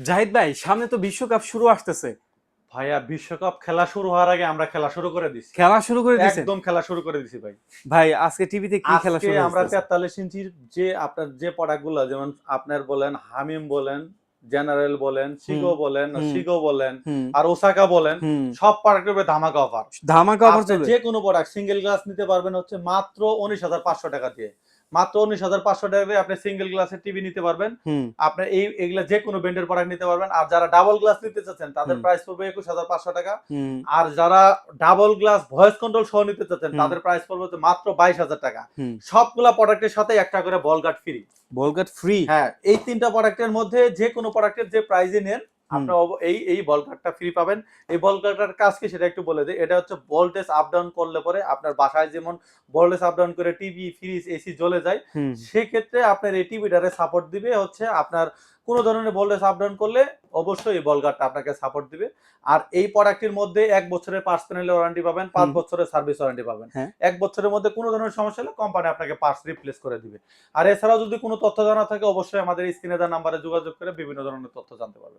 জাহিদ ভাই, সামনে তো বিশ্বকাপ শুরু আসতেছে। ভাইয়া বিশ্বকাপ খেলা শুরু হওয়ার আগে আমরা খেলা শুরু করে দিছি। খেলা শুরু করে দিয়েছেন? একদম খেলা শুরু করে দিছি ভাই। ভাই আজকে টিভিতে কি খেলা আজকে শুরু আমরা হতেছে? 43 ইঞ্চির যে আপনার যে প্রোডাক্টগুলো, যেমন আপনার বলেন হামিম বলেন, জেনারেল বলেন, হুম সিগো বলেন, হুম সিগো বলেন, হুম আর ওসাকা বলেন, হুম। সব প্রোডাক্টের উপরে ধামাকা অফার। ধামাকা অফার আপনি চলবে? যে কোনো প্রোডাক্ট সিঙ্গেল গ্লাস নিতে পারবেন হচ্ছে মাত্র 19,500 টাকা দিয়ে। মাত্র 19,500 টাকা দিয়ে আপনি সিঙ্গেল গ্লাসের টিভি নিতে পারবেন। হুম আপনি এগুলা যে কোনো ব্র্যান্ডের প্রোডাক্ট নিতে পারবেন। আর যারা ডাবল গ্লাস নিতে চাচ্ছেন তাদের হুম প্রাইস পড়বে 21,500 টাকা। হুম আর যারা ডাবল গ্লাস ভয়েস কন্ট্রোল সহ নিতে চাচ্ছেন হুম তাদের প্রাইস পড়বে হচ্ছে মাত্র 22,000 টাকা। হুম। সবগুলা প্রোডাক্টের সাথে একটা করে বল গার্ড ফ্রি। বলগাট ফ্রি? হ্যাঁ, এই ৩ টা প্রোডাক্টের মধ্যে যে কোনো প্রোডাক্টের যে প্রাইজে নেন হুম আপনি এই বল গার্ডটা ফ্রি পাবেন। এই বল গার্ডটার কাজ কি সেটা একটু বলে দেই। এটা হচ্ছে ভোল্টেজ আপ ডাউন করলে পরে আপনার বাসায় যেমন ভোল্টেজ আপ ডাউন করে টিভি, ফ্রিজ, এসি জ্বলে যায়, হুম। সেক্ষেত্রে আপনার এই টিভিটারে সাপোর্ট দিবে হচ্ছে আপনার কোনো ধরনের ভোল্টেজ আপ ডাউন করলে অবশ্যই এই বল গার্ডটা আপনাকে সাপোর্ট দিবে। আর এই প্রোডাক্টের মধ্যে ১ বছরের পার্টস প্যানেলের ওয়ারেন্টি পাবেন, ৫ হুম। বছরের সার্ভিস ওয়ারেন্টি পাবেন। হ্যাঁ। ১ বছরের মধ্যে কোনো ধরনের সমস্যা হলে কোম্পানি আপনাকে পার্টস রিপ্লেস করে দিবে। আর এছাড়াও যদি কোনো তথ্য জানা থাকে অবশ্যই আমাদের স্ক্রিনে দেওয়া নাম্বারে যোগাযোগ করে বিভিন্ন ধরনের তথ্য জানতে পারবেন।